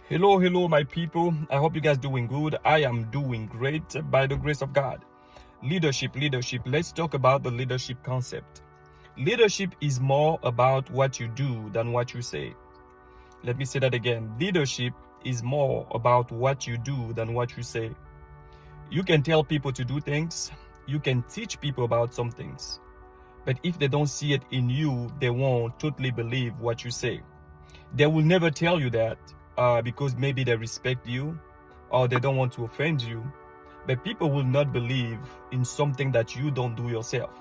Hello, my people. I hope you guys doing good. I am doing great by the grace of God. Leadership. Let's talk about the leadership concept. Leadership is more about what you do than what you say. Let me say that again. Leadership is more about what you do than what you say. You can tell people to do things. You can teach people about some things. But if they don't see it in you, they won't totally believe what you say. They will never tell you that because maybe they respect you or they don't want to offend you. But people will not believe in something that you don't do yourself.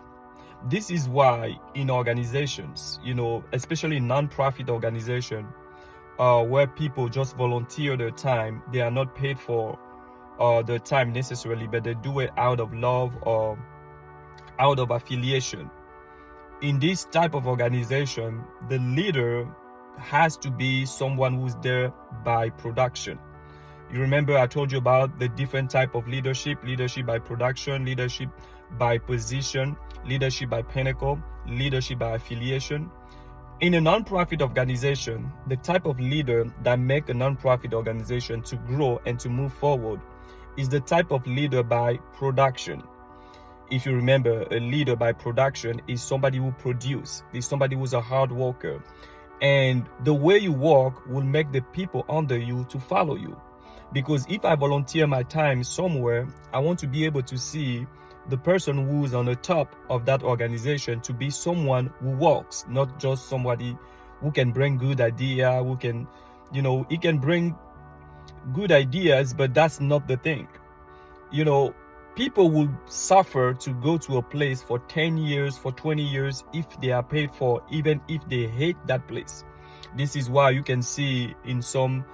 This is why in organizations, especially non-profit organization, where people just volunteer their time, they are not paid for their time necessarily, but they do it out of love or out of affiliation. In this type of organization, the leader has to be someone who's there by production. You remember I told you about the different type of leadership by production, leadership by position, leadership by pinnacle, leadership by affiliation. In a non-profit organization, the type of leader that make a non-profit organization to grow and to move forward is the type of leader by production. If you remember, a leader by production is somebody who produces, is somebody who's a hard worker. And the way you work will make the people under you to follow you. Because if I volunteer my time somewhere, I want to be able to see the person who's on the top of that organization to be someone who works, not just somebody who can bring good idea, who can, he can bring good ideas, but that's not the thing. People will suffer to go to a place for 10 years, for 20 years, if they are paid for, even if they hate that place. This is why you can see in some,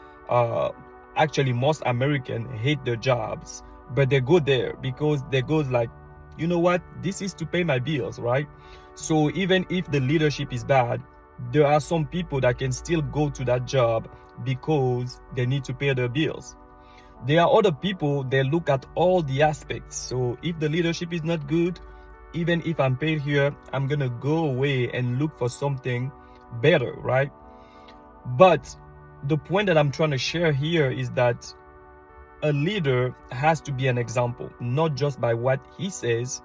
actually most Americans hate their jobs, but they go there because they go like, you know what, this is to pay my bills, right? So even if the leadership is bad, there are some people that can still go to that job because they need to pay their bills. There are other people, they look at all the aspects. So if the leadership is not good, even if I'm paid here, I'm gonna go away and look for something better, right? But the point that I'm trying to share here is that a leader has to be an example, not just by what he says,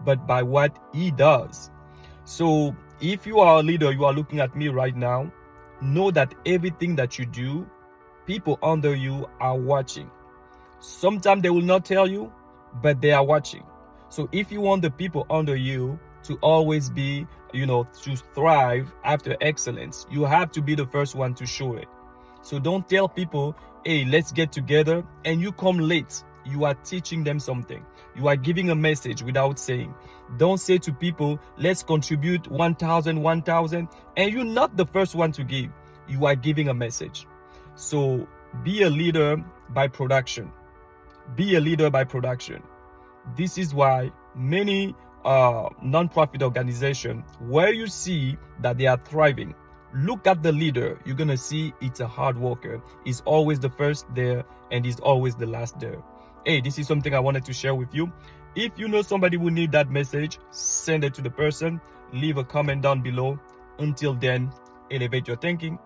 but by what he does. So if you are a leader, you are looking at me right now, know that everything that you do, people under you are watching. Sometimes they will not tell you, but they are watching. So if you want the people under you to always be, to thrive after excellence, you have to be the first one to show it. So don't tell people, hey, let's get together, and you come late. You are teaching them something. You are giving a message without saying. Don't say to people, let's contribute 1,000, and you're not the first one to give. You are giving a message. So be a leader by production. Be a leader by production. This is why many non-profit organizations, where you see that they are thriving, look at the leader. You're going to see it's a hard worker. He's always the first there and he's always the last there. Hey, this is something I wanted to share with you. If you know somebody who needs that message, send it to the person. Leave a comment down below. Until then, elevate your thinking.